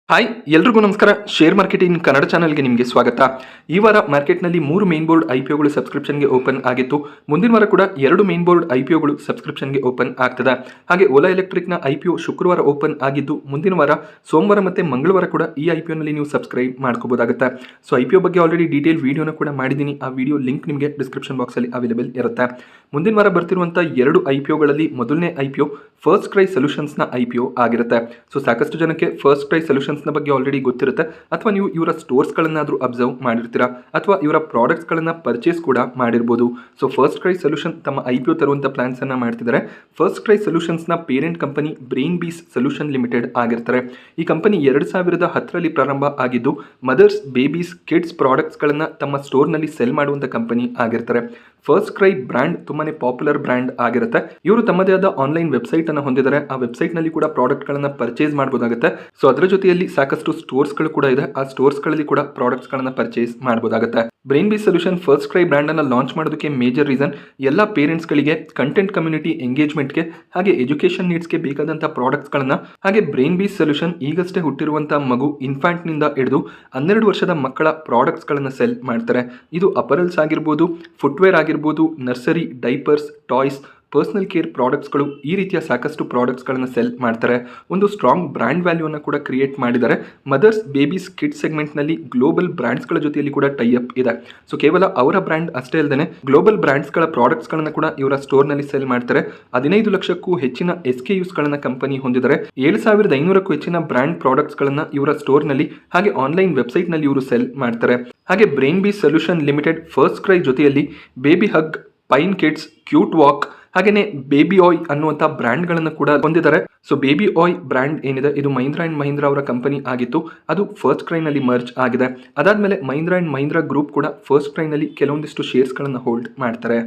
Hi ಎಲ್ರಿಗೂ ನಮಸ್ಕಾರ. Share marketing Kannada ಚಾನಲ್ಗೆ ನಿಮಗೆ ಸ್ವಾಗತ. ಈ ವಾರ ಮಾರ್ಕೆಟ್ನಲ್ಲಿ 3 ಮೇನ್ ಬೋರ್ಡ್ ಐಪಿಒಗಳು ಸಬ್ಸ್ಕ್ರಿಪ್ಷನ್ಗೆ ಓಪನ್ ಆಗಿತ್ತು. ಮುಂದಿನ ವಾರ ಕೂಡ 2 ಮೇನ್ ಬೋರ್ಡ್ ಐಪಿಒಗಳು ಸಬ್ಸ್ಕ್ರಿಪ್ಷನ್ಗೆ ಓಪನ್ ಆಗ್ತದೆ. ಹಾಗೆ ಓಲಾ ಎಲೆಕ್ಟ್ರಿಕ್ನ ಐಪಿಒ ಶುಕ್ರವಾರ ಓಪನ್ ಆಗಿದ್ದು, ಮುಂದಿನ ವಾರ ಸೋಮವಾರ ಮತ್ತು ಮಂಗಳವಾರ ಕೂಡ ಈ ಐಪಿಒನಲ್ಲಿ ನೀವು ಸಬ್ಸ್ಕ್ರೈಬ್ ಮಾಡ್ಕೋಬೋದಾಗುತ್ತೆ. ಸೊ ಐಪಿಒ ಬಗ್ಗೆ ಆಲ್ರೆಡಿ ಡೀಟೇಲ್ ವಿಡಿಯೋನ ಕೂಡ ಮಾಡಿದ್ದೀನಿ. ಆ ವಿಡಿಯೋ ಲಿಂಕ್ ನಿಮಗೆ ಡಿಸ್ಕ್ರಿಪ್ಷನ್ ಬಾಕ್ಸಲ್ಲಿ ಅವೈಲೇಬಲ್ ಇರುತ್ತೆ. ಮುಂದಿನ ವಾರ ಬರ್ತಿರುವಂಥ 2 ಐಪಿಒಗಳಲ್ಲಿ ಮೊದಲನೇ ಐಪಿಒ ಫಸ್ಟ್ ಕ್ರೈ ಸೊಲ್ಯೂಷನ್ಸ್ನ ಐಪಿಒ ಆಗಿರುತ್ತೆ. ಸೊ ಸಾಕಷ್ಟು ಜನಕ್ಕೆ ಫಸ್ಟ್ ಕ್ರೈ ಸೊಲ್ಯೂಷನ್ಸ್ನ ಬಗ್ಗೆ ಆಲ್ರೆಡಿ ಗೊತ್ತಿರುತ್ತೆ, ಅಥವಾ ನೀವು ಇವರ ಸ್ಟೋರ್ಸ್ಗಳನ್ನಾದರೂ ಅಬ್ಸರ್ವ್ ಮಾಡಿರ್ತೀರಾ, ಅಥವಾ ಇವರ ಪ್ರಾಡಕ್ಟ್ಸ್ಗಳನ್ನು ಪರ್ಚೇಸ್ ಕೂಡ ಮಾಡಿರ್ಬೋದು. ಸೊ ಫಸ್ಟ್ ಕ್ರೈ ಸೊಲ್ಯೂಷನ್ ತಮ್ಮ ಐಪಿಒ ತರುವಂಥ ಪ್ಲಾನ್ಸ್ ಅನ್ನು ಮಾಡ್ತಿದ್ದಾರೆ. ಫಸ್ಟ್ ಕ್ರೈ ಸೊಲ್ಯೂಷನ್ಸ್ನ ಪೇರೆಂಟ್ ಕಂಪನಿ ಬ್ರೈನ್ ಬೀಸ್ ಸೊಲ್ಯೂಷನ್ ಲಿಮಿಟೆಡ್ ಆಗಿರ್ತಾರೆ. ಈ ಕಂಪನಿ 2010ರಲ್ಲಿ ಪ್ರಾರಂಭ ಆಗಿದ್ದು, ಮದರ್ಸ್, ಬೇಬೀಸ್, ಕಿಡ್ಸ್ ಪ್ರಾಡಕ್ಟ್ಸ್ಗಳನ್ನು ತಮ್ಮ ಸ್ಟೋರ್ನಲ್ಲಿ ಸೆಲ್ ಮಾಡುವಂಥ ಕಂಪನಿ ಆಗಿರ್ತಾರೆ. ಫಸ್ಟ್ ಕ್ರೈ ಬ್ರ್ಯಾಂಡ್ ತುಂಬಾನೇ ಪಾಪ್ಯುಲರ್ ಬ್ರ್ಯಾಂಡ್ ಆಗಿರುತ್ತೆ. ಇವರು ತಮ್ಮದೇ ಆದ ಆನ್ಲೈನ್ ವೆಬ್ಸೈಟ್ ಅನ್ನು ಹೊಂದಿದ್ದಾರೆ. ಆ ವೆಬ್ಸೈಟ್ ನಲ್ಲಿ ಕೂಡ ಪ್ರಾಡಕ್ಟ್ ಗಳನ್ನ ಪರ್ಚೇಸ್ ಮಾಡಬಹುದಾಗುತ್ತೆ. ಸೊ ಅದರ ಜೊತೆಯಲ್ಲಿ ಸಾಕಷ್ಟು ಸ್ಟೋರ್ಸ್ ಗಳು ಕೂಡ ಇದೆ. ಆ ಸ್ಟೋರ್ಸ್ ಗಳಲ್ಲಿ ಕೂಡ ಪ್ರಾಡಕ್ಟ್ಸ್ ಗಳನ್ನ ಪರ್ಚೇಸ್ ಮಾಡಬಹುದಾಗುತ್ತೆ. ಬ್ರೈನ್ ಬೀಸ್ ಸೊಲ್ಯೂಷನ್ ಫಸ್ಟ್ ಕ್ರೈ ಬ್ರ್ಯಾಂಡ್ ಅನ್ನ ಲಾಂಚ್ ಮಾಡೋದಕ್ಕೆ ಮೇಜರ್ ರೀಸನ್ ಎಲ್ಲ ಪೇರೆಂಟ್ಸ್ ಗಳಿಗೆ ಕಂಟೆಂಟ್ ಕಮ್ಯುನಿಟಿ ಎಂಗೇಜ್ಮೆಂಟ್ಗೆ ಹಾಗೆ ಎಜುಕೇಶನ್ ನೀಡ್ಸ್ಗೆ ಬೇಕಾದಂತಹ ಪ್ರಾಡಕ್ಟ್ಸ್ ಗಳನ್ನ, ಹಾಗೆ ಬ್ರೈನ್ ಬೀಸ್ ಸೊಲ್ಯೂಷನ್ ಈಗಷ್ಟೇ ಹುಟ್ಟಿರುವಂತಹ ಮಗು ಇನ್ಫ್ಯಾಂಟ್ ನಿಂದ ಹಿಡಿದು 12 ವರ್ಷದ ಮಕ್ಕಳ ಪ್ರಾಡಕ್ಟ್ಸ್ ಗಳನ್ನ ಸೆಲ್ ಮಾಡ್ತಾರೆ. ಇದು ಅಪರಲ್ಸ್ ಆಗಿರ್ಬೋದು, ಫುಟ್ವೇರ್ ಆಗಿರ್ಬೋದು, nursery, diapers, toys, personal care ಪ್ರಾಡಕ್ಟ್ಸ್ಗಳು, ಈ ರೀತಿಯ ಸಾಕಷ್ಟು ಪ್ರಾಡಕ್ಟ್ಸ್ಗಳನ್ನು ಸೆಲ್ ಮಾಡ್ತಾರೆ. ಒಂದು ಸ್ಟ್ರಾಂಗ್ ಬ್ರ್ಯಾಂಡ್ ವ್ಯಾಲ್ಯೂನ ಕೂಡ ಕ್ರಿಯೇಟ್ ಮಾಡಿದ್ದಾರೆ. ಮದರ್ಸ್, ಬೇಬೀಸ್, ಕಿಡ್ಸ್ ಸೆಗ್ಮೆಂಟ್ನಲ್ಲಿ ಗ್ಲೋಬಲ್ ಬ್ರ್ಯಾಂಡ್ಸ್ಗಳ ಜೊತೆಯಲ್ಲಿ ಕೂಡ ಟೈ ಅಪ್ ಇದೆ. ಸೊ ಕೇವಲ ಅವರ ಬ್ರ್ಯಾಂಡ್ ಅಷ್ಟೇ ಅಲ್ಲದೆ ಗ್ಲೋಬಲ್ ಬ್ರ್ಯಾಂಡ್ಸ್ಗಳ ಪ್ರಾಡಕ್ಟ್ಸ್ಗಳನ್ನು ಕೂಡ ಇವರ ಸ್ಟೋರ್ನಲ್ಲಿ ಸೆಲ್ ಮಾಡ್ತಾರೆ. 15 ಲಕ್ಷಕ್ಕೂ ಹೆಚ್ಚಿನ SKUsಗಳನ್ನು ಕಂಪನಿ ಹೊಂದಿದ್ದಾರೆ. 7500ಕ್ಕೂ ಹೆಚ್ಚಿನ ಬ್ರ್ಯಾಂಡ್ ಪ್ರಾಡಕ್ಟ್ಸ್ಗಳನ್ನು ಇವರ ಸ್ಟೋರ್ನಲ್ಲಿ ಹಾಗೆ ಆನ್ಲೈನ್ ವೆಬ್ಸೈಟ್ನಲ್ಲಿ ಇವರು ಸೆಲ್ ಮಾಡ್ತಾರೆ. ಹಾಗೆ ಬ್ರೈನ್ ಬೀಸ್ ಸೊಲ್ಯೂಷನ್ ಲಿಮಿಟೆಡ್ ಫಸ್ಟ್ ಕ್ರೈ ಜೊತೆಯಲ್ಲಿ Baby Hug, Pine Kids, Cute Walk, ಹಾಗೇನೆ ಬೇಬಿ ಆಯ್ ಅನ್ನುವಂಥ ಬ್ರ್ಯಾಂಡ್ಗಳನ್ನು ಕೂಡ ಹೊಂದಿದ್ದಾರೆ. ಸೊ ಬೇಬಿ ಆಯ್ ಬ್ರ್ಯಾಂಡ್ ಏನಿದೆ, ಇದು ಮಹೀಂದ್ರಾ ಅಂಡ್ ಮಹೀಂದ್ರಾ ಅವರ ಕಂಪನಿ ಆಗಿತ್ತು. ಅದು ಫಸ್ಟ್ ಕ್ರೈನಲ್ಲಿ ಮರ್ಜ್ ಆಗಿದೆ. ಅದಾದ್ಮೇಲೆ ಮಹೀಂದ್ರಾ ಅಂಡ್ ಮಹೀಂದ್ರಾ ಗ್ರೂಪ್ ಕೂಡ ಫಸ್ಟ್ ಕ್ರೈನಲ್ಲಿ ಕೆಲವೊಂದಿಷ್ಟು ಶೇರ್ಸ್ಗಳನ್ನು ಹೋಲ್ಡ್ ಮಾಡ್ತಾರೆ.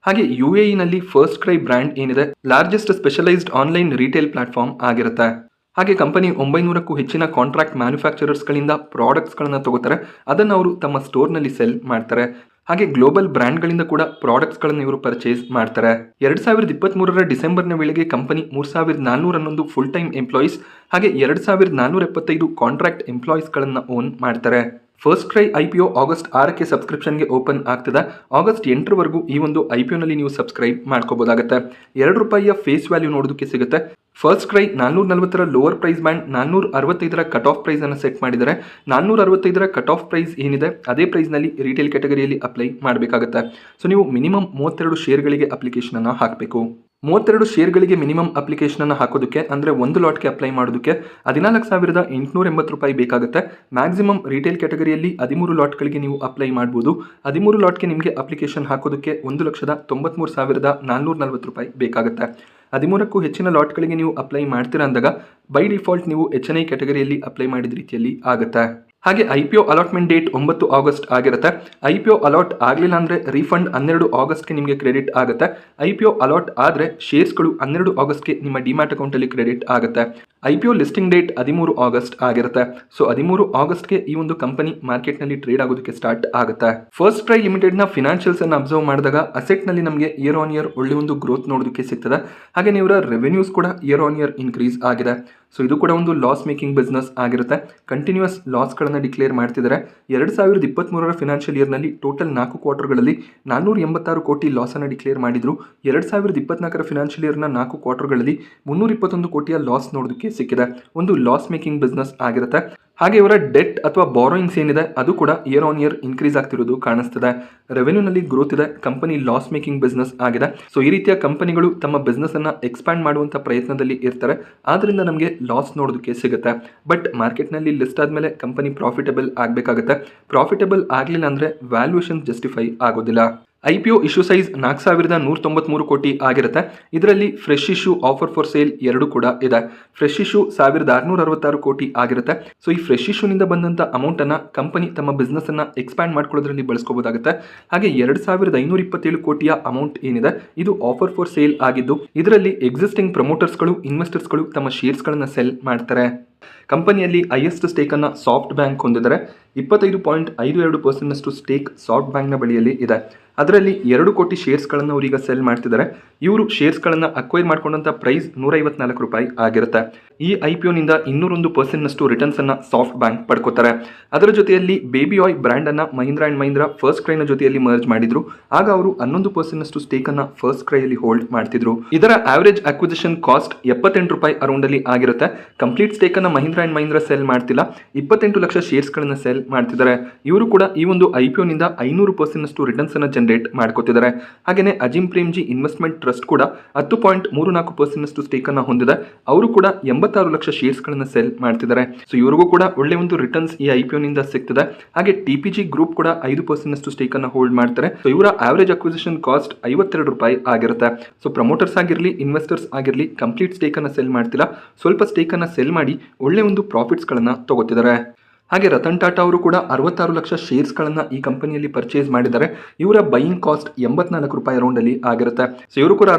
ಹಾಗೆ UAE ನಲ್ಲಿ ಫಸ್ಟ್ ಕ್ರೈ ಬ್ರ್ಯಾಂಡ್ ಏನಿದೆ, largest specialised online retail platform ಆಗಿರುತ್ತೆ. ಹಾಗೆ ಕಂಪನಿ 900ಕ್ಕೂ ಹೆಚ್ಚಿನ ಕಾಂಟ್ರಾಕ್ಟ್ ಮ್ಯಾನುಫ್ಯಾಕ್ಚರರ್ಸ್ಗಳಿಂದ ಪ್ರಾಡಕ್ಟ್ಸ್ಗಳನ್ನು ತಗೋತಾರೆ. ಅದನ್ನು ಅವರು ತಮ್ಮ ಸ್ಟೋರ್ನಲ್ಲಿ ಸೆಲ್ ಮಾಡ್ತಾರೆ. ಹಾಗೆ ಗ್ಲೋಬಲ್ ಬ್ರ್ಯಾಂಡ್ಗಳಿಂದ ಕೂಡ ಪ್ರಾಡಕ್ಟ್ಸ್ಗಳನ್ನು ಇವರು ಪರ್ಚೇಸ್ ಮಾಡ್ತಾರೆ. 2023ರ ಡಿಸೆಂಬರ್ನ ವೇಳೆಗೆ ಕಂಪನಿ 3411 ಫುಲ್ ಟೈಮ್ ಎಂಪ್ಲಾಯೀಸ್ ಹಾಗೆ 2475 ಕಾಂಟ್ರಾಕ್ಟ್ ಎಂಪ್ಲಾಯೀಸ್ಗಳನ್ನು ಓನ್ ಮಾಡ್ತಾರೆ. ಫಸ್ಟ್ ಕ್ರೈ ಐಪಿಒ ಆಗಸ್ಟ್ 6ಕ್ಕೆ ಸಬ್ಸ್ಕ್ರಿಪ್ಷನ್ಗೆ ಓಪನ್ ಆಗ್ತದೆ. ಆಗಸ್ಟ್ 8ರವರೆಗೂ ಈ ಒಂದು ಐಪಿಒನಲ್ಲಿ ನೀವು ಸಬ್ಸ್ಕ್ರೈಬ್ ಮಾಡ್ಕೋಬಹುದಾಗುತ್ತೆ. ₹2 ಫೇಸ್ ವ್ಯಾಲ್ಯೂ ನೋಡೋದಕ್ಕೆ ಸಿಗುತ್ತೆ. ಫಸ್ಟ್ ಕ್ರೈ 440ರ ಲೋವರ್ ಪ್ರೈಸ್ ಬ್ಯಾಂಡ್ 465ರ ಕಟ್ ಆಫ್ ಪ್ರೈಸ್ ಅನ್ನು ಸೆಟ್ ಮಾಡಿದರೆ 465ರ ಕಟ್ ಆಫ್ ಪ್ರೈಸ್ ಏನಿದೆ ಅದೇ ಪ್ರೈಸ್ನಲ್ಲಿ ರಿಟೇಲ್ ಕ್ಯಾಟಗರಿಯಲ್ಲಿ ಅಪ್ಲೈ ಮಾಡಬೇಕಾಗುತ್ತೆ. ಸೊ ನೀವು ಮಿನಿಮಮ್ 32 ಶೇರ್ಗಳಿಗೆ ಅಪ್ಲಿಕೇಶನ್ ಅನ್ನು ಹಾಕಬೇಕು. 32 ಶೇರ್ಗಳಿಗೆ ಮಿನಿಮಮ್ ಅಪ್ಲಿಕೇಶನ್ ಅನ್ನು ಹಾಕೋದಕ್ಕೆ ಅಂದರೆ ಒಂದು ಲಾಟ್ಗೆ ಅಪ್ಲೈ ಮಾಡೋದಕ್ಕೆ ₹14,880 ಬೇಕಾಗುತ್ತೆ. ಮ್ಯಾಕ್ಸಿಮಮ್ ರಿಟೇಲ್ ಕ್ಯಾಟಗರಿಯಲ್ಲಿ 13 ಲಾಟ್ಗಳಿಗೆ ನೀವು ಅಪ್ಲೈ ಮಾಡ್ಬೋದು. 13 ಲಾಟ್ಗೆ ನಿಮಗೆ ಅಪ್ಲಿಕೇಶನ್ ಹಾಕೋದಕ್ಕೆ ₹1,93,440 ಬೇಕಾಗುತ್ತೆ. 13ಕ್ಕೂ ಹೆಚ್ಚಿನ ಲಾಟ್ಗಳಿಗೆ ನೀವು ಅಪ್ಲೈ ಮಾಡ್ತೀರಾ ಅಂದಾಗ ಬೈ ಡಿಫಾಲ್ಟ್ ನೀವು HNI ಕ್ಯಾಟಗರಿಯಲ್ಲಿ ಅಪ್ಲೈ ಮಾಡಿದ ರೀತಿಯಲ್ಲಿ ಆಗುತ್ತೆ. ಹಾಗೆ IPO ಅಲಾಟ್ಮೆಂಟ್ ಡೇಟ್ 9 ಆಗಸ್ಟ್ ಆಗಿರುತ್ತೆ. IPO ಅಲಾಟ್ ಆಗಲಿಲ್ಲ ಅಂದರೆ ರೀಫಂಡ್ 12 ಆಗಸ್ಟ್ಗೆ ನಿಮಗೆ ಕ್ರೆಡಿಟ್ ಆಗುತ್ತೆ. IPO ಅಲಾಟ್ ಆದರೆ ಶೇರ್ಸ್ಗಳು 12 ಆಗಸ್ಟ್ಗೆ ನಿಮ್ಮ ಡಿಮ್ಯಾಟ್ ಅಕೌಂಟಲ್ಲಿ ಕ್ರೆಡಿಟ್ ಆಗುತ್ತೆ. IPO ಲಿಸ್ಟಿಂಗ್ ಡೇಟ್ 13 ಆಗಸ್ಟ್ ಆಗಿರುತ್ತೆ. ಸೊ 13 ಆಗಸ್ಟ್ಗೆ ಈ ಒಂದು ಕಂಪನಿ ಮಾರ್ಕೆಟ್ನಲ್ಲಿ ಟ್ರೇಡ್ ಆಗೋದಕ್ಕೆ ಸ್ಟಾರ್ಟ್ ಆಗುತ್ತೆ. ಫಸ್ಟ್ ಕ್ರೈ ಲಿಮಿಟೆಡ್ನ ಫಿನಾನ್ಷಿಯಲ್ಸ್ ಅನ್ನು ಅಬ್ಸರ್ವ್ ಮಾಡಿದಾಗ ಅಸೆಟ್ನಲ್ಲಿ ನಮಗೆ ಇಯರ್ ಆನ್ ಇಯರ್ ಒಳ್ಳೆ ಒಂದು ಗ್ರೋತ್ ನೋಡೋದಕ್ಕೆ ಸಿಗ್ತದೆ. ಹಾಗೆ ಇವರ ರೆವೆನ್ಯೂಸ್ ಕೂಡ ಇಯರ್ ಆನ್ ಇಯರ್ ಇನ್ಕ್ರೀಸ್ ಆಗಿದೆ. ಸೊ ಇದು ಕೂಡ ಒಂದು ಲಾಸ್ ಮೇಕಿಂಗ್ ಬಿಸ್ನೆಸ್ ಆಗಿರುತ್ತೆ. ಕಂಟಿನ್ಯೂಸ್ ಲಾಸ್ಗಳನ್ನು ಡಿಕ್ಲೇರ್ ಮಾಡ್ತಿದ್ದಾರೆ. 2023ರ ಫಿನಾನ್ಷಿಯಲ್ ಇಯರ್ನಲ್ಲಿ ಟೋಟಲ್ 4 ಕ್ವಾರ್ಟರ್ಗಳಲ್ಲಿ 486 ಕೋಟಿ ಲಾಸನ್ನು ಡಿಕ್ಲೇರ್ ಮಾಡಿದ್ರು. 2024ರ ಫಿನಾನ್ಷಿಯಲ್ ಇಯರ್ನ 4 ಕ್ವಾರ್ಟರ್ಗಳಲ್ಲಿ 321 ಕೋಟಿಯ ಲಾಸ್ ನೋಡೋದಕ್ಕೆ ಸಿಕ್ಕಿದೆ. ಒಂದು ಲಾಸ್ ಮೇಕಿಂಗ್ ಬಿಸ್ನೆಸ್ ಆಗಿರುತ್ತೆ. ಹಾಗೆ ಇವರ ಡೆಟ್ ಅಥವಾ ಬಾರೋಯಿಂಗ್ಸ್ ಏನಿದೆ ಅದು ಕೂಡ ಇಯರ್ ಆನ್ ಇಯರ್ ಇನ್ಕ್ರೀಸ್ ಆಗ್ತಿರೋದು ಕಾಣಿಸ್ತದೆ. ರೆವೆನ್ಯೂನಲ್ಲಿ ಗ್ರೋತ್ ಇದೆ. ಕಂಪನಿ ಲಾಸ್ ಮೇಕಿಂಗ್ ಬಿಸ್ನೆಸ್ ಆಗಿದೆ. ಸೊ ಈ ರೀತಿಯ ಕಂಪನಿಗಳು ತಮ್ಮ ಬಿಸ್ನೆಸ್ ಅನ್ನ ಎಕ್ಸ್ಪ್ಯಾಂಡ್ ಮಾಡುವಂಥ ಪ್ರಯತ್ನದಲ್ಲಿ ಇರ್ತಾರೆ. ಆದ್ರಿಂದ ನಮಗೆ ಲಾಸ್ ನೋಡೋದಕ್ಕೆ ಸಿಗುತ್ತೆ. ಬಟ್ ಮಾರ್ಕೆಟ್ನಲ್ಲಿ ಲಿಸ್ಟ್ ಆದಮೇಲೆ ಕಂಪನಿ ಪ್ರಾಫಿಟಬಲ್ ಆಗಬೇಕಾಗುತ್ತೆ. ಪ್ರಾಫಿಟಬಲ್ ಆಗಲಿಲ್ಲ ಅಂದರೆ ವ್ಯಾಲ್ಯೂಯೇಷನ್ ಜಸ್ಟಿಫೈ ಆಗೋದಿಲ್ಲ. IPO ಇಶ್ಯೂ ಸೈಜ್ 4,193 ಕೋಟಿ ಆಗಿರುತ್ತೆ. ಇದರಲ್ಲಿ fresh issue, offer for sale 2 ಕೂಡ ಇದೆ. ಫ್ರೆಶ್ ಇಶ್ಯೂ 1,666 ಕೋಟಿ ಆಗಿರುತ್ತೆ. ಸೊ ಈ ಫ್ರೆಶ್ ಇಶ್ಯೂನಿಂದ ಬಂದಂಥ ಅಮೌಂಟನ್ನು ಕಂಪನಿ ತಮ್ಮ ಬಿಸ್ನೆಸ್ಸನ್ನು ಎಕ್ಸ್ಪ್ಯಾಂಡ್ ಮಾಡ್ಕೊಳ್ಳೋದ್ರಲ್ಲಿ ಬಳಸ್ಕೋಬೋದಾಗುತ್ತೆ. ಹಾಗೆ 2,527 ಕೋಟಿಯ ಅಮೌಂಟ್ ಏನಿದೆ ಇದು ಆಫರ್ ಫಾರ್ ಸೇಲ್ ಆಗಿದ್ದು, ಇದರಲ್ಲಿ ಎಕ್ಸಿಸ್ಟಿಂಗ್ ಪ್ರಮೋಟರ್ಸ್ಗಳು, ಇನ್ವೆಸ್ಟರ್ಸ್ಗಳು ತಮ್ಮ ಶೇರ್ಸ್ಗಳನ್ನು ಸೆಲ್ ಮಾಡ್ತಾರೆ. ಕಂಪನಿಯಲ್ಲಿ ಹೈಯೆಸ್ಟ್ ಸ್ಟೇಕನ್ನು ಸಾಫ್ಟ್ ಬ್ಯಾಂಕ್ ಹೊಂದಿದರೆ 25.52% ಸ್ಟೇಕ್ ಸಾಫ್ಟ್ ಬ್ಯಾಂಕ್ನ ಬಳಿಯಲ್ಲಿ ಇದೆ. ಅದರಲ್ಲಿ 2 ಕೋಟಿ ಶೇರ್ಸ್ಗಳನ್ನು ಅವರೀಗ ಸೆಲ್ ಮಾಡ್ತಿದ್ದಾರೆ. ಇವರು ಶೇರ್ಸ್ಗಳನ್ನು ಅಕ್ವೈರ್ ಮಾಡ್ಕೊಂಡಂಥ ಪ್ರೈಸ್ ₹154 ಆಗಿರುತ್ತೆ. ಈ IPOನಿಂದ 201% ರಿಟರ್ನ್ಸನ್ನು ಸಾಫ್ಟ್ ಬ್ಯಾಂಕ್ ಪಡ್ಕೋತಾರೆ. ಅದರ ಜೊತೆಯಲ್ಲಿ ಬೇಬಿ ಆಯ್ ಬ್ರ್ಯಾಂಡನ್ನು ಮಹೀಂದ್ರಾ ಆ್ಯಂಡ್ ಮಹೀಂದ್ರಾ ಫಸ್ಟ್ ಕ್ರೈನ ಜೊತೆಯಲ್ಲಿ ಮರ್ಜ್ ಮಾಡಿದ್ರು. ಆಗ ಅವರು 11% ಸ್ಟೇಕನ್ನು ಫಸ್ಟ್ ಕ್ರೈಯಲ್ಲಿ ಹೋಲ್ಡ್ ಮಾಡ್ತಿದ್ರು. ಇದರ ಆವರೇಜ್ ಅಕ್ವಿಸಿಷನ್ ಕಾಸ್ಟ್ ₹78 ಅರೌಂಡಲ್ಲಿ ಆಗಿರುತ್ತೆ. ಕಂಪ್ಲೀಟ್ ಸ್ಟೇಕನ್ನು ಮಹೀಂದ್ರಾ ಆ್ಯಂಡ್ ಮಹೀಂದ್ರಾ ಸೆಲ್ ಮಾಡ್ತಿಲ್ಲ, 28 ಲಕ್ಷ ಶೇರ್ಸ್ಗಳನ್ನು ಸೆಲ್ ಮಾಡ್ತಿದ್ದಾರೆ. ಇವರು ಕೂಡ ಈ ಒಂದು IPOನಿಂದ 500% ರಿಟರ್ನ್ಸನ್ನು ಜನರೇಟ್ ಮಾಡ್ಕೋತಿದ್ದಾರೆ. ಹಾಗೆಯೇ ಅಜಿಮ್ ಪ್ರೇಮ್ಜಿ ಇನ್ವೆಸ್ಟ್ಮೆಂಟ್ ಟ್ರಸ್ಟ್ ಕೂಡ 10.34% ಸ್ಟೇಕನ್ನು ಹೊಂದಿದೆ. ಅವರು ಕೂಡ 86 ಲಕ್ಷ ಶೇರ್ಸ್ಗಳನ್ನು ಸೆಲ್ ಮಾಡ್ತಿದ್ದಾರೆ. ಸೊ ಇವರಿಗೂ ಕೂಡ ಒಳ್ಳೆ ಒಂದು ರಿಟರ್ನ್ಸ್ ಈ IPOನಿಂದ ಸಿಗ್ತದೆ. ಹಾಗೆ TPG ಗ್ರೂಪ್ ಕೂಡ 5% ಸ್ಟೇಕನ್ನು ಹೋಲ್ಡ್ ಮಾಡ್ತಾರೆ. ಸೊ ಇವರ ಆವರೇಜ್ ಅಕ್ವಿಸಿಷನ್ ಕಾಸ್ಟ್ ₹52 ಆಗಿರುತ್ತೆ. ಸೊ ಪ್ರಮೋಟರ್ಸ್ ಆಗಿರಲಿ, ಇನ್ವೆಸ್ಟರ್ಸ್ ಆಗಿರಲಿ ಕಂಪ್ಲೀಟ್ ಸ್ಟೇಕನ್ನು ಸೆಲ್ ಮಾಡ್ತಿಲ್ಲ, ಸ್ವಲ್ಪ ಸ್ಟೇಕನ್ನು ಸೆಲ್ ಮಾಡಿ ಒಳ್ಳೆ ಒಂದು ಪ್ರಾಫಿಟ್ಸ್ಗಳನ್ನು ತಗೋತಿದ್ದಾರೆ. ಹಾಗೆ ರತನ್ ಟಾಟಾ ಅವರು ಕೂಡ 66 ಲಕ್ಷ ಶೇರ್ಸ್ಗಳನ್ನು ಈ ಕಂಪನಿಯಲ್ಲಿ ಪರ್ಚೇಸ್ ಮಾಡಿದ್ದಾರೆ. ಇವರ ಬೈಯಿಂಗ್ ಕಾಸ್ಟ್ ₹84 ಅರೌಂಡಲ್ಲಿ ಆಗಿರುತ್ತೆ. ಸೊ ಇವರು ಕೂಡ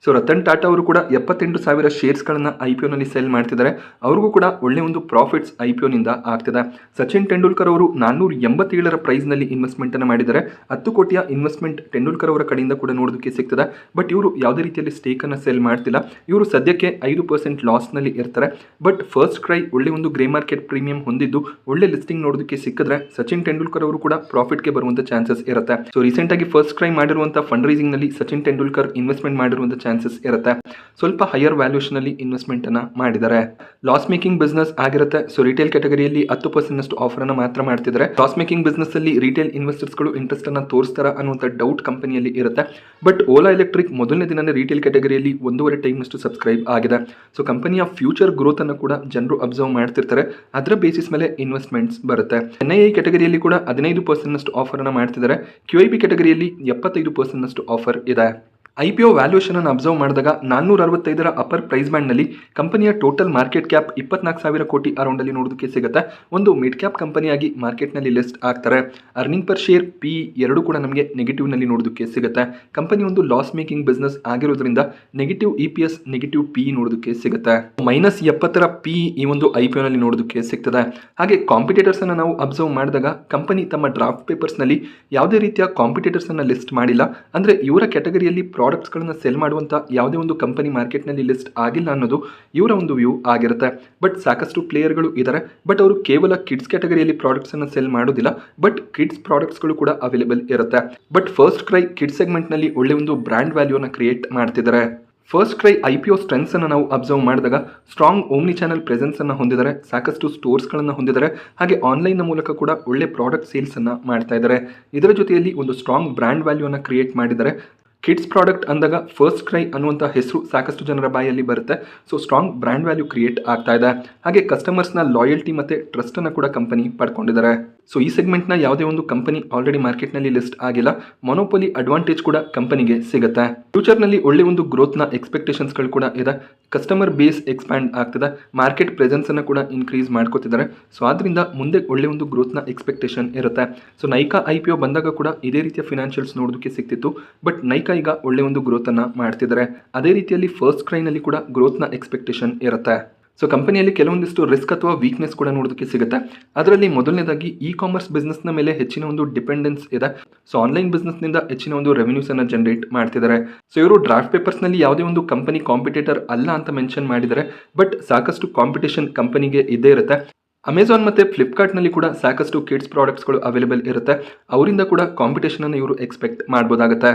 ರತನ್ ಟಾಟಾ ಅವರು ಕೂಡ 78,000 ಶೇರ್ಸ್ಗಳನ್ನು IPOನಲ್ಲಿ ಸೆಲ್ ಮಾಡ್ತಿದ್ದಾರೆ. ಅವ್ರಿಗೂ ಕೂಡ ಒಳ್ಳೆ ಒಂದು ಪ್ರಾಫಿಟ್ಸ್ IPOನಿಂದ ಆಗ್ತಿದೆ. ಸಚಿನ್ ತೆಂಡೂಲ್ಕರ್ ಅವರು 487 ಪ್ರೈಸ್ನಲ್ಲಿ ಇನ್ವೆಸ್ಟ್ಮೆಂಟನ್ನು ಮಾಡಿದ್ದಾರೆ. 10 ಕೋಟಿಯ ಇನ್ವೆಸ್ಟ್ಮೆಂಟ್ ತೆಂಡೂಲ್ಕರ್ ಅವರ ಕಡೆಯಿಂದ ಕೂಡ ನೋಡೋದಕ್ಕೆ ಸಿಗ್ತದೆ. ಬಟ್ ಇವರು ಯಾವುದೇ ರೀತಿಯಲ್ಲಿ ಸ್ಟೇಕನ್ನು ಸೆಲ್ ಮಾಡ್ತಿಲ್ಲ. ಇವರು ಸದ್ಯಕ್ಕೆ 5% ಲಾಸ್ನಲ್ಲಿ ಇರ್ತಾರೆ. ಬಟ್ ಫಸ್ಟ್ ಕ್ರೈ ಒಳ್ಳೆ ಒಂದು ಗ್ರೇ ಮಾರ್ಕೆಟ್ ಪ್ರೀಮಿಯಂ ಹೊಂದಿದ್ದು ಒಳ್ಳೆ ಲಿಸ್ಟಿಂಗ್ ನೋಡೋದಕ್ಕೆ ಸಿಕ್ಕಿದ್ರೆ ಸಚಿನ್ ತೆಂಡೂಲ್ಕರ್ ಅವರು ಕೂಡ ಪ್ರಾಫಿಟ್ಗೆ ಬರುವಂಥ ಚಾನ್ಸಸ್ ಇರುತ್ತೆ. ಸೊ ರೀಸೆಂಟಾಗಿ ಫಸ್ಟ್ ಕ್ರೈ ಮಾಡಿರುವಂಥ ಫಂಡ್ ರೈಸಿಂಗ್ನಲ್ಲಿ ಸಚಿನ್ ತೆಂಡೂಲ್ಕರ್ ಇನ್ವೆಸ್ಟ್ಮೆಂಟ್ ಮಾಡಿರುವಂಥ ಚಾನ್ಸಸ್ ಇರುತ್ತೆ. ಸ್ವಲ್ಪ ಹೈಯರ್ ವ್ಯಾಲ್ಯೂಷನ್ ಅಲ್ಲಿ ಇನ್ವೆಸ್ಟ್ಮೆಂಟ್ ಅನ್ನ ಮಾಡಿದ್ದಾರೆ. ಲಾಸ್ ಮೇಕಿಂಗ್ ಬಿಸ್ನೆಸ್ ಆಗಿರುತ್ತೆ. ಸೊ ರಿಟೇಲ್ ಕ್ಯಾಟಗರಿಯಲ್ಲಿ 10% ಆಫರ್ ಅನ್ನ ಮಾತ್ರ ಮಾಡ್ತಿದ್ದಾರೆ. ಲಾಸ್ ಮೇಕಿಂಗ್ ಬಿಸ್ನೆಸ್ ಅಲ್ಲಿ ರಿಟೇಲ್ ಇನ್ವೆಸ್ಟರ್ಸ್ಗಳು ಇಂಟ್ರೆಸ್ಟ್ ಅನ್ನ ತೋರಿಸ್ತಾರ ಅನ್ನುವಂಥ ಡೌಟ್ ಕಂಪನಿಯಲ್ಲಿ ಇರುತ್ತೆ. ಬಟ್ ಓಲಾ ಎಲೆಕ್ಟ್ರಿಕ್ ಮೊದಲನೇ ದಿನನೇ ರಿಟೇಲ್ ಕ್ಯಾಟಗರಿಯಲ್ಲಿ 1.5 ಟೈಮ್ನಷ್ಟು ಸಬ್ಸ್ಕ್ರೈಬ್ ಆಗಿದೆ. ಸೊ ಕಂಪನಿಯ ಫ್ಯೂಚರ್ ಗ್ರೋತ್ ಅನ್ನು ಕೂಡ ಜನರು ಅಬ್ಸರ್ವ್ ಮಾಡ್ತಿರ್ತಾರೆ. ಅದರ ಬೇಸಿಸ್ ಮೇಲೆ ಇನ್ವೆಸ್ಟ್ಮೆಂಟ್ಸ್ ಬರುತ್ತೆ. NII ಕ್ಯಾಟಗರಿಯಲ್ಲಿ ಕೂಡ 15% ಆಫರ್ ಅನ್ನ ಮಾಡ್ತಿದ್ದಾರೆ. QIB ಕ್ಯಾಟಗರಿಯಲ್ಲಿ 75% ಆಫರ್ ಇದೆ. IPO ವ್ಯಾಲ್ಯೂಷನ್ ಅನ್ನು ಅಬ್ಸರ್ವ್ ಮಾಡಿದಾಗ 465 ಅಪ್ಪರ್ ಪ್ರೈಸ್ ಬ್ಯಾಂಡ್ನಲ್ಲಿ ಕಂಪನಿಯ ಟೋಟಲ್ ಮಾರ್ಕೆಟ್ ಕ್ಯಾಪ್ 24,000 ಕೋಟಿ ಅರೌಂಡಲ್ಲಿ ನೋಡೋದಕ್ಕೆ ಸಿಗುತ್ತೆ. ಒಂದು ಮಿಡ್ ಕ್ಯಾಪ್ ಕಂಪನಿಯಾಗಿ ಮಾರ್ಕೆಟ್ನಲ್ಲಿ ಲಿಸ್ಟ್ ಆಗ್ತಾರೆ. ಅರ್ನಿಂಗ್ ಪರ್ ಶೇರ್ PE ಎರಡೂ ಕೂಡ ನಮಗೆ ನೆಗೆಟಿವ್ನಲ್ಲಿ ನೋಡೋದಕ್ಕೆ ಸಿಗುತ್ತೆ. ಕಂಪನಿ ಒಂದು ಲಾಸ್ ಮೇಕಿಂಗ್ ಬಿಸ್ನೆಸ್ ಆಗಿರೋದ್ರಿಂದ ನೆಗೆಟಿವ್ EPS, ನೆಗೆಟಿವ್ PE ನೋಡೋದಕ್ಕೆ ಸಿಗುತ್ತೆ. -70 PE ಈ ಒಂದು IPOನಲ್ಲಿ ನೋಡೋದಕ್ಕೆ ಸಿಗ್ತದೆ. ಹಾಗೆ ಕಾಂಪಿಟೇಟರ್ಸ್ ಅನ್ನು ನಾವು ಅಬ್ಸರ್ವ್ ಮಾಡಿದಾಗ ಕಂಪನಿ ತಮ್ಮ ಡ್ರಾಫ್ಟ್ ಪೇಪರ್ಸ್ನಲ್ಲಿ ಯಾವುದೇ ರೀತಿಯ ಕಾಂಪಿಟೇಟರ್ಸ್ ಅನ್ನು ಲಿಸ್ಟ್ ಮಾಡಿಲ್ಲ. ಅಂದರೆ ಇವರ ಕ್ಯಾಟಗರಿಯಲ್ಲಿ ಪ್ರಾಡಕ್ಟ್ಸ್ಗಳನ್ನು ಸೆಲ್ ಮಾಡುವಂಥ ಯಾವುದೇ ಒಂದು ಕಂಪನಿ ಮಾರ್ಕೆಟ್ನಲ್ಲಿ ಲಿಸ್ಟ್ ಆಗಿಲ್ಲ ಅನ್ನೋದು ಇವರ ಒಂದು ವ್ಯೂ ಆಗಿರುತ್ತೆ. ಬಟ್ ಸಾಕಷ್ಟು ಪ್ಲೇಯರ್ಗಳು ಇದ್ದಾರೆ. ಬಟ್ ಅವರು ಕೇವಲ ಕಿಡ್ಸ್ ಕ್ಯಾಟಗರಿಯಲ್ಲಿ ಪ್ರಾಡಕ್ಟ್ಸನ್ನು ಸೆಲ್ ಮಾಡೋದಿಲ್ಲ. ಬಟ್ ಕಿಡ್ಸ್ ಪ್ರಾಡಕ್ಟ್ಸ್ಗಳು ಕೂಡ ಅವೈಲೇಬಲ್ ಇರುತ್ತೆ. ಬಟ್ ಫಸ್ಟ್ ಕ್ರೈ ಕಿಡ್ಸ್ ಸೆಗ್ಮೆಂಟ್ನಲ್ಲಿ ಒಳ್ಳೆ ಒಂದು ಬ್ರ್ಯಾಂಡ್ ವ್ಯಾಲ್ಯೂನ ಕ್ರಿಯೇಟ್ ಮಾಡ್ತಿದ್ದಾರೆ. ಫಸ್ಟ್ ಕ್ರೈ IPO ಸ್ಟ್ರೆಂತ್ಸ್ ಅನ್ನು ನಾವು ಅಬ್ಸರ್ವ್ ಮಾಡಿದಾಗ ಸ್ಟ್ರಾಂಗ್ ಓಮ್ನಿ ಚಾನಲ್ ಪ್ರೆಸೆನ್ಸ್ ಅನ್ನು ಹೊಂದಿದ್ದಾರೆ. ಸಾಕಷ್ಟು ಸ್ಟೋರ್ಸ್ಗಳನ್ನು ಹೊಂದಿದ್ದಾರೆ. ಹಾಗೆ ಆನ್ಲೈನ್ನ ಮೂಲಕ ಕೂಡ ಒಳ್ಳೆ ಪ್ರಾಡಕ್ಟ್ ಸೇಲ್ಸ್ ಅನ್ನು ಮಾಡ್ತಾ ಇದ್ದಾರೆ. ಇದರ ಜೊತೆಯಲ್ಲಿ ಒಂದು ಸ್ಟ್ರಾಂಗ್ ಬ್ರ್ಯಾಂಡ್ ವ್ಯಾಲ್ಯೂನ ಕ್ರಿಯೇಟ್ ಮಾಡಿದ್ದಾರೆ. ಕಿಡ್ಸ್ ಪ್ರಾಡಕ್ಟ್ ಅಂದಾಗ ಫಸ್ಟ್ ಕ್ರೈ ಅನ್ನುವಂಥ ಹೆಸರು ಸಾಕಷ್ಟು ಜನರ ಬಾಯಲ್ಲಿ ಬರುತ್ತೆ. So strong brand value create ಆಗ್ತಾ ಇದೆ. ಹಾಗೆ ಕಸ್ಟಮರ್ಸ್ನ ಲಾಯಲ್ಟಿ ಮತ್ತು ಟ್ರಸ್ಟನ್ನು ಕೂಡ ಕಂಪನಿ ಪಡ್ಕೊಂಡಿದ್ದಾರೆ. ಸೊ ಈ ಸೆಗ್ಮೆಂಟ್ನ ಯಾವುದೇ ಒಂದು ಕಂಪನಿ ಆಲ್ರೆಡಿ ಮಾರ್ಕೆಟ್ನಲ್ಲಿ ಲಿಸ್ಟ್ ಆಗಿಲ್ಲ. ಮೊನೋಪೊಲಿ ಅಡ್ವಾಂಟೇಜ್ ಕೂಡ ಕಂಪನಿಗೆ ಸಿಗುತ್ತೆ. ಫ್ಯೂಚರ್ನಲ್ಲಿ ಒಳ್ಳೆ ಒಂದು ಗ್ರೋತ್ನ ಎಕ್ಸ್ಪೆಕ್ಟೇಷನ್ಸ್ಗಳು ಕೂಡ ಇದೆ. ಕಸ್ಟಮರ್ ಬೇಸ್ ಎಕ್ಸ್ಪ್ಯಾಂಡ್ ಆಗ್ತದೆ. ಮಾರ್ಕೆಟ್ ಪ್ರೆಸೆನ್ಸನ್ನು ಕೂಡ ಇನ್ಕ್ರೀಸ್ ಮಾಡ್ಕೋತಿದ್ದಾರೆ. ಸೊ ಆದ್ದರಿಂದ ಮುಂದೆ ಒಳ್ಳೆ ಒಂದು ಗ್ರೋತ್ನ ಎಕ್ಸ್ಪೆಕ್ಟೇಷನ್ ಇರುತ್ತೆ. ಸೊ ನೈಕಾ IPO ಬಂದಾಗ ಕೂಡ ಇದೇ ರೀತಿಯ ಫಿನಾನ್ಷಿಯಲ್ಸ್ ನೋಡೋದಕ್ಕೆ ಸಿಗ್ತಿತ್ತು. ಬಟ್ ನೈಕಾ ಈಗ ಒಳ್ಳೆ ಒಂದು ಗ್ರೋತ್ ಅನ್ನ ಮಾಡ್ತಿದ್ದಾರೆ. ಅದೇ ರೀತಿಯಲ್ಲಿ ಫಸ್ಟ್ ಕ್ರೈನಲ್ಲಿ ಕೂಡ ಗ್ರೋತ್ನ ಎಕ್ಸ್ಪೆಕ್ಟೇಷನ್ ಇರುತ್ತೆ. ಸೊ ಕಂಪನಿಯಲ್ಲಿ ಕೆಲವೊಂದಿಷ್ಟು ರಿಸ್ಕ್ ಅಥವಾ ವೀಕ್ನೆಸ್ ಕೂಡ ನೋಡೋದಕ್ಕೆ ಸಿಗುತ್ತೆ. ಅದರಲ್ಲಿ ಮೊದಲನೇದಾಗಿ ಕಾಮರ್ಸ್ ಬಿಸ್ನೆಸ್ನ ಮೇಲೆ ಹೆಚ್ಚಿನ ಒಂದು ಡಿಪೆಂಡೆನ್ಸ್ ಇದೆ. ಸೊ ಆನ್ಲೈನ್ ಬಿಸ್ನೆಸ್ನಿಂದ ಹೆಚ್ಚಿನ ಒಂದು ರೆವೆನ್ಯೂಸ್ ಅನ್ನು ಜನರೇಟ್ ಮಾಡ್ತಿದ್ದಾರೆ. ಸೊ ಇವರು ಡ್ರಾಫ್ಟ್ ಪೇಪರ್ಸ್ನಲ್ಲಿ ಯಾವುದೇ ಒಂದು ಕಂಪನಿ ಕಾಂಪಿಟೇಟರ್ ಅಲ್ಲ ಅಂತ ಮೆನ್ಷನ್ ಮಾಡಿದ್ದಾರೆ. ಬಟ್ ಸಾಕಷ್ಟು ಕಾಂಪಿಟೇಷನ್ ಕಂಪನಿಗೆ ಇದ್ದೇ ಇರುತ್ತೆ. ಅಮೆಝಾನ್ ಮತ್ತು ಫ್ಲಿಪ್ಕಾರ್ಟ್ನಲ್ಲಿ ಕೂಡ ಸಾಕಷ್ಟು ಕಿಡ್ಸ್ ಪ್ರಾಡಕ್ಟ್ಸ್ಗಳು ಅವೈಲೇಬಲ್ ಇರುತ್ತೆ. ಅವರಿಂದ ಕೂಡ ಕಾಂಪಿಟೇಷನನ್ನು ಇವರು ಎಕ್ಸ್ಪೆಕ್ಟ್ ಮಾಡ್ಬೋದಾಗುತ್ತೆ.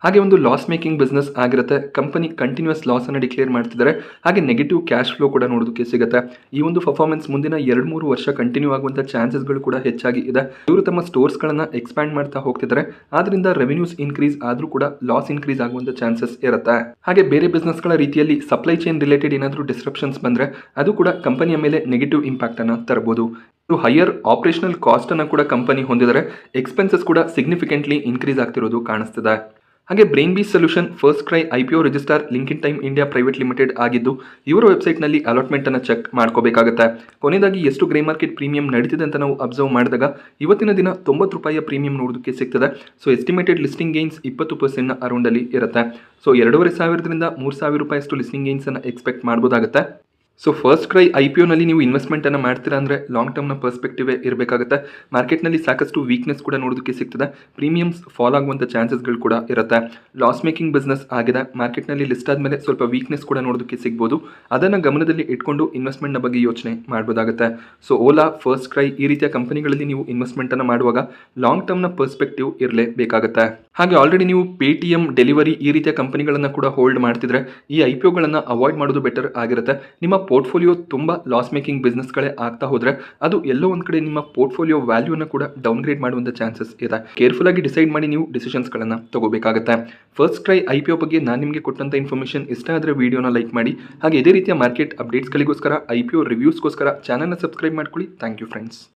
ಹಾಗೆ ಒಂದು ಲಾಸ್ ಮೇಕಿಂಗ್ ಬಿಸ್ನೆಸ್ ಆಗಿರುತ್ತೆ. ಕಂಪನಿ ಕಂಟಿನ್ಯೂಸ್ ಲಾಸನ್ನು ಡಿಕ್ಲೇರ್ ಮಾಡ್ತಿದ್ದಾರೆ. ಹಾಗೆ ನೆಗೆಟಿವ್ ಕ್ಯಾಶ್ ಫ್ಲೋ ಕೂಡ ನೋಡೋದಕ್ಕೆ ಸಿಗುತ್ತೆ. ಈ ಒಂದು ಪರ್ಫಾರ್ಮೆನ್ಸ್ ಮುಂದಿನ 2-3 ವರ್ಷ ಕಂಟಿನ್ಯೂ ಆಗುವಂಥ ಚಾನ್ಸಸ್ಗಳು ಕೂಡ ಹೆಚ್ಚಾಗಿ ಇದೆ. ಇವರು ತಮ್ಮ ಸ್ಟೋರ್ಸ್ಗಳನ್ನು ಎಕ್ಸ್ಪ್ಯಾಂಡ್ ಮಾಡ್ತಾ ಹೋಗ್ತಿದ್ದಾರೆ. ಆದ್ರಿಂದ ರೆವೆನ್ಯೂಸ್ ಇನ್ಕ್ರೀಸ್ ಆದರೂ ಕೂಡ ಲಾಸ್ ಇನ್ಕ್ರೀಸ್ ಆಗುವಂಥ ಚಾನ್ಸಸ್ ಇರುತ್ತೆ. ಹಾಗೆ ಬೇರೆ ಬಿಸ್ನೆಸ್ಗಳ ರೀತಿಯಲ್ಲಿ ಸಪ್ಲೈ ಚೈನ್ ರಿಲೇಟೆಡ್ ಏನಾದರೂ ಡಿಸ್ರಪ್ಷನ್ಸ್ ಬಂದರೆ ಅದು ಕೂಡ ಕಂಪನಿಯ ಮೇಲೆ ನೆಗೆಟಿವ್ ಇಂಪ್ಯಾಕ್ಟನ್ನು ತರಬಹುದು. ಹೈಯರ್ ಆಪರೇಷನಲ್ ಕಾಸ್ಟ್ ಅನ್ನು ಕೂಡ ಕಂಪನಿ ಹೊಂದಿದ್ದಾರೆ. ಎಕ್ಸ್ಪೆನ್ಸಸ್ ಕೂಡ ಸಿಗ್ನಿಫಿಕೆಂಟ್ಲಿ ಇನ್ಕ್ರೀಸ್ ಆಗ್ತಿರೋದು ಕಾಣಿಸ್ತಿದೆ. ಹಾಗೆ Brain bees Solution First Cry IPO register Link In Time India Private Limited ಆಗಿದ್ದು ಇವರ ವೆಬ್ಸೈಟ್ನಲ್ಲಿ ಅಲಾಟ್ಮೆಂಟನ್ನು ಚೆಕ್ ಮಾಡ್ಕೋಬೇಕಾಗುತ್ತೆ. ಕೊನೆಯದಾಗಿ ಎಷ್ಟು ಗ್ರೇ ಮಾರ್ಕೆಟ್ ಪ್ರೀಮಿಯಂ ನಡೀತಿದೆ ಅಂತ ನಾವು ಅಬ್ಸರ್ವ್ ಮಾಡಿದಾಗ ಇವತ್ತಿನ ದಿನ ₹90 ಪ್ರೀಮಿಯಂ ನೋಡೋದಕ್ಕೆ ಸಿಗ್ತದೆ. ಸೊ ಎಸ್ಟಿಮೇಟೆಡ್ ಲಿಸ್ಟಿಂಗ್ ಗೇನ್ಸ್ 20% ಅರೌಂಡಲ್ಲಿ ಇರುತ್ತೆ. ಸೊ 2,500 ರಿಂದ ₹3,000 ಲಿಸ್ಟಿಂಗ್ ಗೇನ್ಸನ್ನು ಎಕ್ಸ್ಪೆಕ್ಟ್ ಮಾಡ್ಬೋದಾಗುತ್ತೆ. So first cry I P ಒನಲ್ಲಿ ನೀವು ಇನ್ವೆಸ್ಟ್ಮೆಂಟನ್ನು ಮಾಡ್ತೀರಾ ಅಂದರೆ ಲಾಂಗ್ ಟರ್ಮ್ನ ಪರ್ಸ್ಪೆಕ್ಟಿವೇ ಇರಬೇಕಾಗುತ್ತೆ. ಮಾರ್ಕೆಟ್ನಲ್ಲಿ ಸಾಕಷ್ಟು ವೀಕ್ನೆಸ್ ಕೂಡ ನೋಡೋದಕ್ಕೆ ಸಿಗ್ತದೆ. ಪ್ರೀಮಿಯಮ್ಸ್ ಫಾಲ್ ಆಗುವಂಥ ಚಾನ್ಸಸ್ಗಳು ಕೂಡ ಇರುತ್ತೆ. ಲಾಸ್ ಮೇಕಿಂಗ್ ಬಿಸ್ನೆಸ್ ಆಗಿದೆ. ಮಾರ್ಕೆಟ್ನಲ್ಲಿ ಲಿಸ್ಟ್ ಆದಮೇಲೆ ಸ್ವಲ್ಪ ವೀಕ್ನೆಸ್ ಕೂಡ ನೋಡೋದಕ್ಕೆ ಸಿಗ್ಬೋದು. ಅದನ್ನು ಗಮನದಲ್ಲಿ ಇಟ್ಕೊಂಡು ಇನ್ವೆಸ್ಟ್ಮೆಂಟ್ನ ಬಗ್ಗೆ ಯೋಚನೆ ಮಾಡ್ಬೋದಾಗುತ್ತೆ. ಸೊ ಓಲಾ, ಫಸ್ಟ್ ಕ್ರೈ ಈ ರೀತಿಯ ಕಂಪನಿಗಳಲ್ಲಿ ನೀವು ಇನ್ವೆಸ್ಟ್ಮೆಂಟನ್ನು ಮಾಡುವಾಗ ಲಾಂಗ್ ಟರ್ಮ್ನ ಪರ್ಸ್ಪೆಕ್ಟಿವ್ ಇರಲೇಬೇಕಾಗುತ್ತೆ. ಹಾಗೆ ಆಲ್ರೆಡಿ ನೀವು ಪೇಟಿಎಂ, ಡೆಲಿವರಿ ಈ ರೀತಿಯ ಕಂಪನಿಗಳನ್ನು ಕೂಡ ಹೋಲ್ಡ್ ಮಾಡ್ತಿದ್ರೆ ಈ ಐ ಪಿ ಒಗಳನ್ನು ಅವಾಯ್ಡ್ ಮಾಡೋದು ಬೆಟರ್ ಆಗಿರುತ್ತೆ. ನಿಮ್ಮ ಪೋರ್ಟ್ಫೋಲಿಯೋ ತುಂಬ ಲಾಸ್ ಮೇಕಿಂಗ್ ಬಿಸ್ನೆಸ್ಗಳೇ ಆಗ್ತಾ ಹೋದರೆ ಅದು ಎಲ್ಲೋ ಒಂದು ಕಡೆ ನಿಮ್ಮ ಪೋರ್ಟ್ಫೋಲಿಯೋ ವ್ಯಾಲ್ಯೂನ ಕೂಡ ಡೌನ್ಗ್ರೇಡ್ ಮಾಡುವಂಥ ಚಾನ್ಸಸ್ ಇದೆ. ಕೇರ್ಫುಲ್ ಆಗಿ ಡಿಸೈಡ್ ಮಾಡಿ ನೀವು ಡಿಸಿಷನ್ಸ್ಗಳನ್ನು ತಗೋಬೇಕಾಗುತ್ತೆ. First cry I P O ಬಗ್ಗೆ ನಾನು ನಿಮಗೆ ಕೊಟ್ಟಂಥ ಇನ್ಫಾರ್ಮೇಷನ್ ಇಷ್ಟ ಆದರೆ ವಿಡಿಯೋನ ಲೈಕ್ ಮಾಡಿ. ಹಾಗೆ ಇದೇ ರೀತಿಯ ಮಾರ್ಕೆಟ್ ಅಪ್ಡೇಟ್ಸ್ಗಳಿಗೋಸ್ಕರ, ಐ ಪಿ ಒ ರಿವ್ಯೂಸ್ಗೋಸ್ಕರ ಚಾನಲ್ನ ಸಬ್ಸ್ಕ್ರೈಬ್ ಮಾಡ್ಕೊಳ್ಳಿ. Thank you friends.